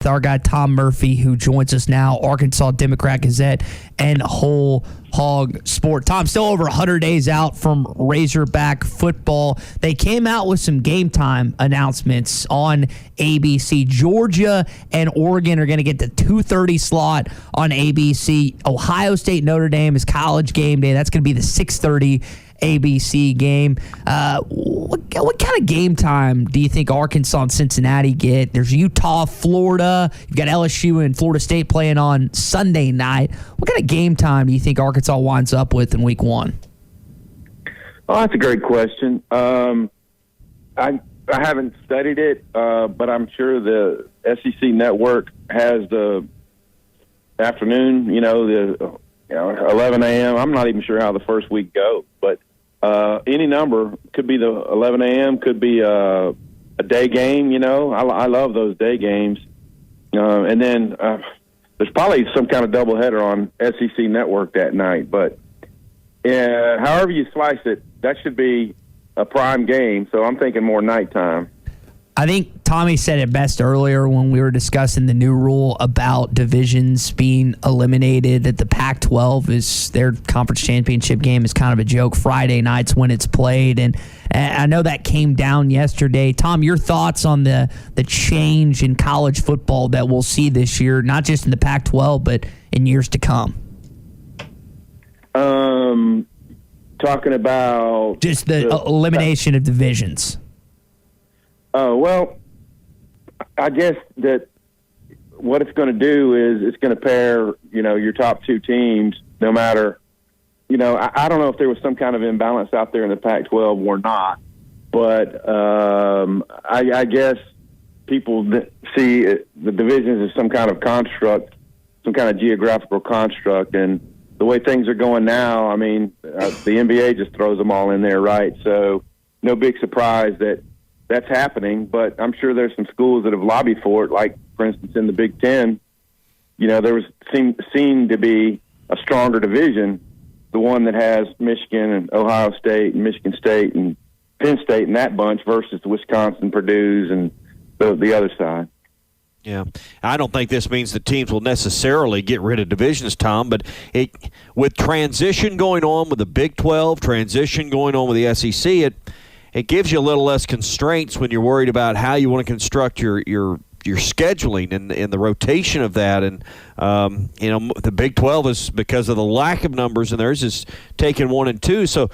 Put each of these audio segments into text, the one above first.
our guy Tom Murphy, who joins us now, Arkansas Democrat-Gazette and Whole Hog Sport. Tom, still over 100 days out from Razorback football. They came out with some game time announcements on ABC. Georgia and Oregon are going to get the 2:30 slot on ABC. Ohio State Notre Dame is college game day. That's going to be the 6:30 ABC game. What kind of game time do you think Arkansas and Cincinnati get? There's Utah, Florida. You've got LSU and Florida State playing on Sunday night. What kind of game time do you think Arkansas winds up with in week one? Oh, that's a great question. I haven't studied it, but I'm sure the SEC network has the afternoon, the 11 a.m. I'm not even sure how the first week goes, but any number could be the 11 a.m. could be a day game. I love those day games, and then there's probably some kind of doubleheader on SEC Network that night. But however you slice it, that should be a prime game. So I'm thinking more nighttime. I think Tommy said it best earlier when we were discussing the new rule about divisions being eliminated, that the Pac-12 is their conference championship game is kind of a joke. Friday nights when it's played, and I know that came down yesterday. Tom, your thoughts on the change in college football that we'll see this year, not just in the Pac-12, but in years to come? Talking about just the elimination of divisions. Well, I guess that what it's going to do is it's going to pair, your top two teams, no matter, I don't know if there was some kind of imbalance out there in the Pac-12 or not, but I guess people see the divisions as some kind of construct, some kind of geographical construct, and the way things are going now, I mean, the NBA just throws them all in there, right? So no big surprise that that's happening, but I'm sure there's some schools that have lobbied for it. Like, for instance, in the Big Ten, there was seemed to be a stronger division, the one that has Michigan and Ohio State and Michigan State and Penn State and that bunch versus the Wisconsin, Purdue's, and the other side. Yeah, I don't think this means that teams will necessarily get rid of divisions, Tom, but with transition going on with the Big 12, transition going on with the SEC, it gives you a little less constraints when you're worried about how you want to construct your scheduling and the rotation of that. And, the Big 12 is, because of the lack of numbers, and theirs is taking 1 and 2. So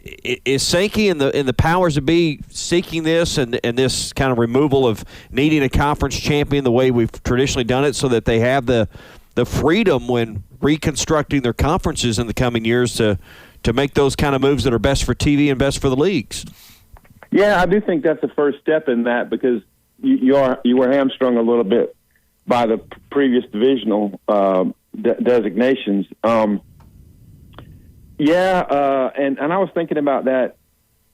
is Sankey and the powers that be seeking this and this kind of removal of needing a conference champion the way we've traditionally done it, so that they have the freedom when reconstructing their conferences in the coming years to make those kind of moves that are best for TV and best for the leagues? Yeah, I do think that's the first step in that, because you were hamstrung a little bit by the previous divisional designations. And I was thinking about that,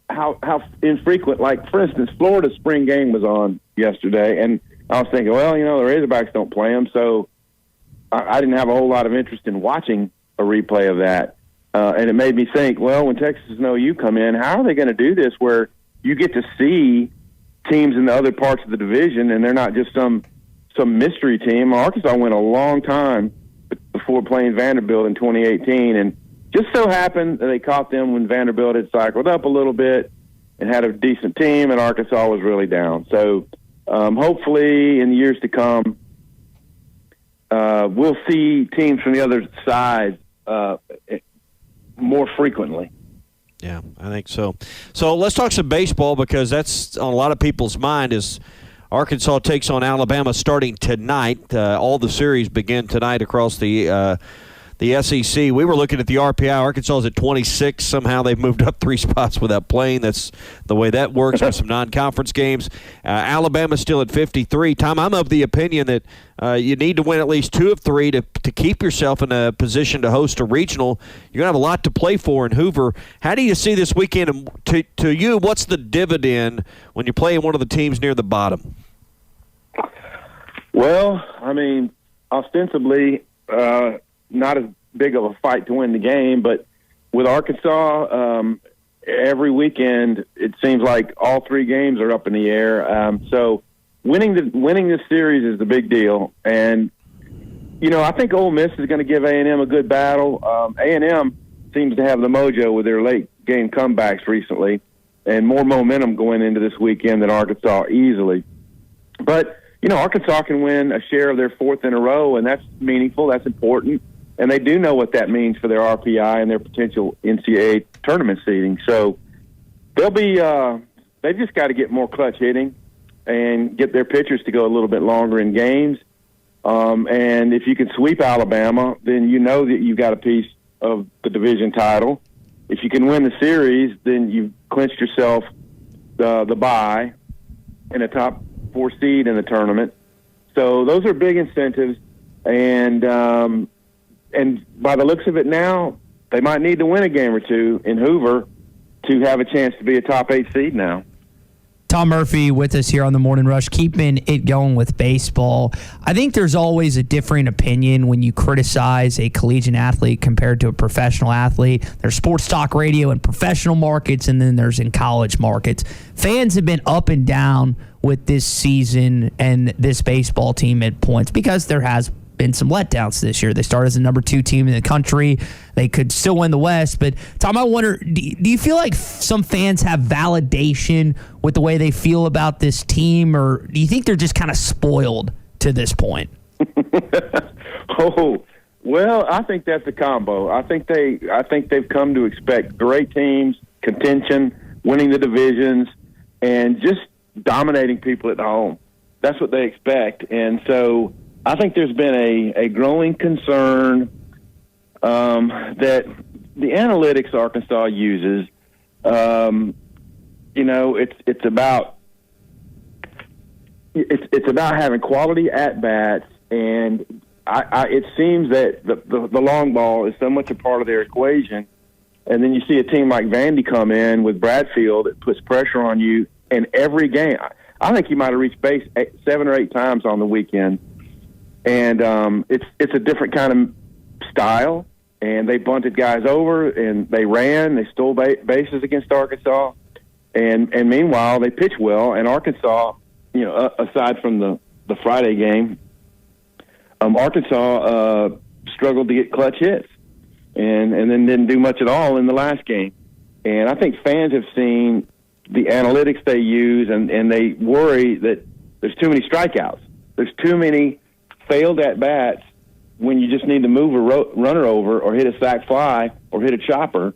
how infrequent, like, for instance, Florida's spring game was on yesterday, and I was thinking, well, the Razorbacks don't play them, so I didn't have a whole lot of interest in watching a replay of that. And it made me think, well, when Texas and OU come in, how are they going to do this where you get to see teams in the other parts of the division and they're not just some mystery team? Arkansas went a long time before playing Vanderbilt in 2018, and just so happened that they caught them when Vanderbilt had cycled up a little bit and had a decent team, and Arkansas was really down. So hopefully in the years to come, we'll see teams from the other side more frequently. Yeah, I think so. So let's talk some baseball, because that's on a lot of people's mind. Is Arkansas takes on Alabama starting tonight. All the series begin tonight across the SEC. We were looking at the RPI. Arkansas is at 26. Somehow they've moved up 3 spots without playing. That's the way that works with some non-conference games. Alabama's still at 53. Tom, I'm of the opinion that you need to win at least 2 of 3 to keep yourself in a position to host a regional. You're going to have a lot to play for in Hoover. How do you see this weekend? And to you, what's the dividend when you're playing one of the teams near the bottom? Well, I mean, ostensibly, not as big of a fight to win the game, but with Arkansas, every weekend it seems like all 3 games are up in the air. So winning this series is the big deal. And, I think Ole Miss is going to give A&M a good battle. A&M seems to have the mojo with their late game comebacks recently and more momentum going into this weekend than Arkansas easily. But, Arkansas can win a share of their fourth in a row, and that's meaningful. That's important. And they do know what that means for their RPI and their potential NCAA tournament seeding. So they've just got to get more clutch hitting and get their pitchers to go a little bit longer in games. And if you can sweep Alabama, then you know that you've got a piece of the division title. If you can win the series, then you've clinched yourself the bye and a top 4 seed in the tournament. So those are big incentives. And by the looks of it now, they might need to win a game or two in Hoover to have a chance to be a top 8 seed now. Tom Murphy with us here on the Morning Rush, keeping it going with baseball. I think there's always a differing opinion when you criticize a collegiate athlete compared to a professional athlete. There's sports talk radio in professional markets, and then there's in college markets. Fans have been up and down with this season and this baseball team at points because there has been some letdowns this year. They started as the number 2 team in the country. They could still win the West. But, Tom, I wonder, do you feel like some fans have validation with the way they feel about this team, or do you think they're just kind of spoiled to this point? Well, I think that's a combo. I think they've come to expect great teams, contention, winning the divisions, and just dominating people at home. That's what they expect. And so I think there's been a growing concern that the analytics Arkansas uses, it's about having quality at bats, and it seems that the long ball is so much a part of their equation. And then you see a team like Vandy come in with Bradfield that puts pressure on you in every game. I think he might have reached base 7 or 8 times on the weekend. And it's a different kind of style, and they bunted guys over, and they ran, they stole bases against Arkansas, and meanwhile they pitch well. And Arkansas, aside from the Friday game, Arkansas struggled to get clutch hits, and then didn't do much at all in the last game. And I think fans have seen the analytics they use, and they worry that there's too many strikeouts. There's too many failed at-bats when you just need to move a runner over or hit a sac fly or hit a chopper.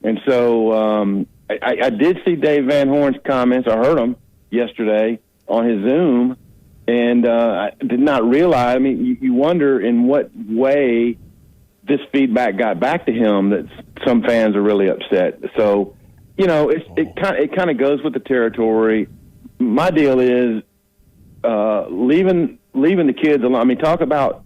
And so I did see Dave Van Horn's comments. I heard them yesterday on his Zoom, and I did not realize. I mean, you wonder in what way this feedback got back to him that some fans are really upset. So, it kind of goes with the territory. My deal is leaving the kids alone. I mean, talk about,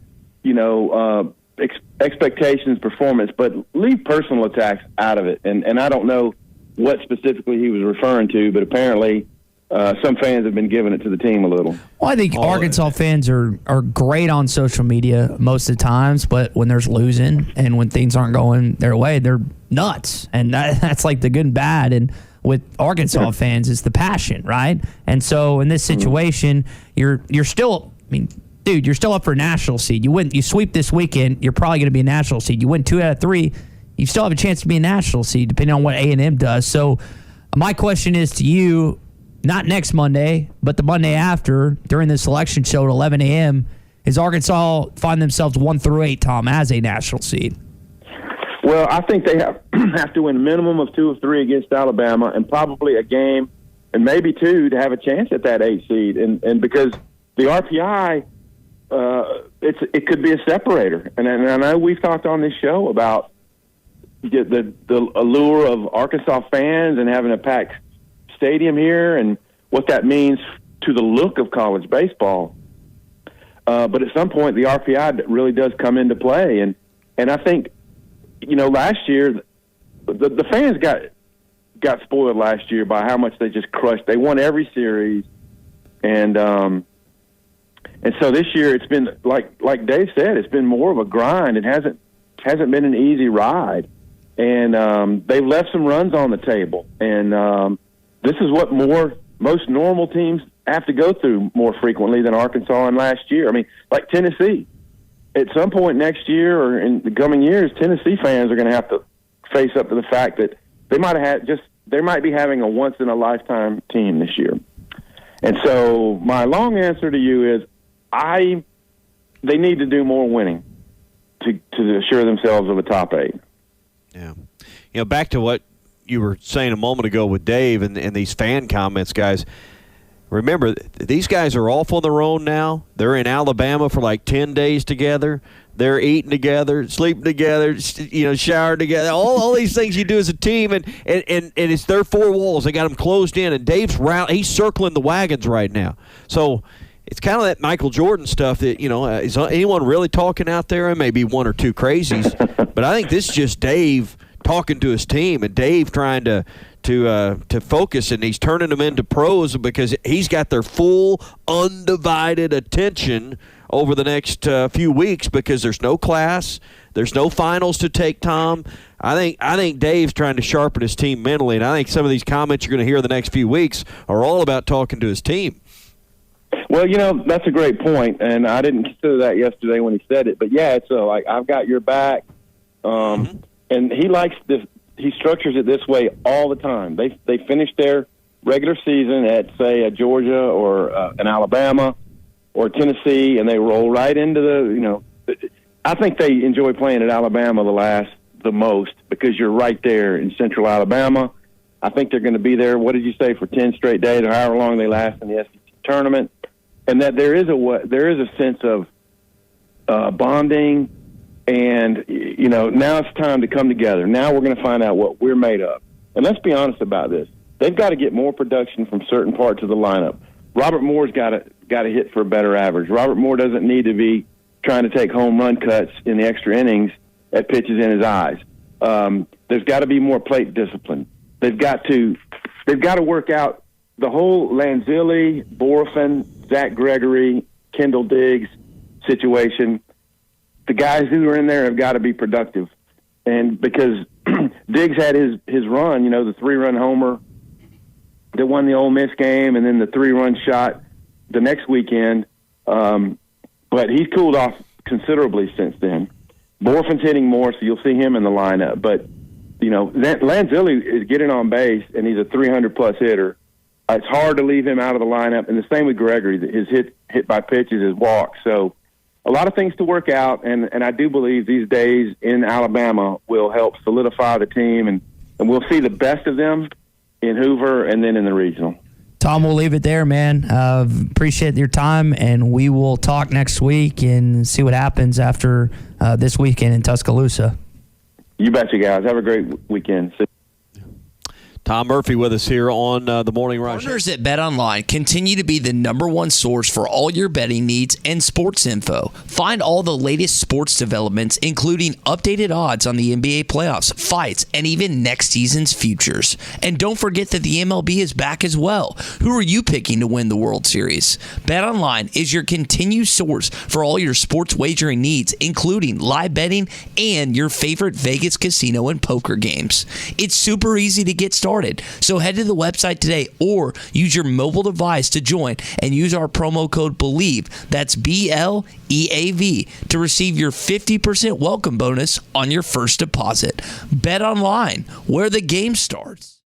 expectations, performance, but leave personal attacks out of it. And I don't know what specifically he was referring to, but apparently some fans have been giving it to the team a little. Well, I think Arkansas fans are great on social media most of the times, but when there's losing and when things aren't going their way, they're nuts. And that's like the good and bad. And with Arkansas fans, it's the passion, right? And so in this situation, you're still, dude, you're still up for a national seed. You sweep this weekend, you're probably going to be a national seed. You win 2 out of 3, you still have a chance to be a national seed, depending on what A&M does. So my question is to you, not next Monday, but the Monday after, during the selection show at 11 a.m., is Arkansas find themselves 1 through 8, Tom, as a national seed? Well, I think they have to win a minimum of 2 of 3 against Alabama, and probably a game and maybe 2 to have a chance at that 8 seed. And because the RPI, it could be a separator. And I know we've talked on this show about the allure of Arkansas fans and having a packed stadium here and what that means to the look of college baseball. But at some point, the RPI really does come into play. And I think, last year, the fans got spoiled last year by how much they just crushed. They won every series. And so this year it's been, like Dave said, it's been more of a grind. It hasn't been an easy ride. And they've left some runs on the table. And this is what most normal teams have to go through more frequently than Arkansas and last year. I mean, like Tennessee. At some point next year or in the coming years, Tennessee fans are going to have to face up to the fact that they might be having a once-in-a-lifetime team this year. And so my long answer to you is they need to do more winning to assure themselves of a top 8. Yeah. Back to what you were saying a moment ago with Dave and these fan comments, guys. Remember, these guys are off on their own now. They're in Alabama for like 10 days together. They're eating together, sleeping together, showering together. All these things you do as a team, and it's their 4 walls. They got them closed in, and Dave's he's circling the wagons right now. So it's kind of that Michael Jordan stuff that, is anyone really talking out there? And maybe 1 or 2 crazies. But I think this is just Dave talking to his team and Dave trying to focus, and he's turning them into pros because he's got their full undivided attention over the next few weeks because there's no class, there's no finals to take, Tom. I think Dave's trying to sharpen his team mentally, and I think some of these comments you're going to hear the next few weeks are all about talking to his team. Well, that's a great point, and I didn't consider that yesterday when he said it, but yeah, it's like I've got your back, and he likes this. He structures it this way all the time. They finish their regular season at, say, a Georgia or an Alabama or Tennessee, and they roll right into I think they enjoy playing at Alabama the most because you're right there in central Alabama. I think they're going to be there, what did you say, for 10 straight days or however long they last in the SEC tournament, and that there is a sense of bonding. And, now it's time to come together. Now we're going to find out what we're made of. And let's be honest about this. They've got to get more production from certain parts of the lineup. Robert Moore's got to hit for a better average. Robert Moore doesn't need to be trying to take home run cuts in the extra innings at pitches in his eyes. There's got to be more plate discipline. They've got to work out the whole Lanzilli, Borafin, Zach Gregory, Kendall Diggs situation. The guys who are in there have got to be productive. And because Diggs had his run, the 3-run homer that won the Ole Miss game and then the 3-run shot the next weekend. But he's cooled off considerably since then. Borfin's hitting more, so you'll see him in the lineup. But, Lanzilli is getting on base, and he's a 300-plus hitter. It's hard to leave him out of the lineup. And the same with Gregory. His hit by pitches, his walk. So, a lot of things to work out, and I do believe these days in Alabama will help solidify the team, and we'll see the best of them in Hoover and then in the regional. Tom, we'll leave it there, man. Appreciate your time, and we will talk next week and see what happens after this weekend in Tuscaloosa. You betcha, guys. Have a great weekend. Tom Murphy with us here on the Morning Rush. Partners at BetOnline continue to be the #1 source for all your betting needs and sports info. Find all the latest sports developments, including updated odds on the NBA playoffs, fights, and even next season's futures. And don't forget that the MLB is back as well. Who are you picking to win the World Series? BetOnline is your continued source for all your sports wagering needs, including live betting and your favorite Vegas casino and poker games. It's super easy to get started. So head to the website today or use your mobile device to join and use our promo code BELIEVE, that's BLEAV, to receive your 50% welcome bonus on your first deposit. Bet online, where the game starts.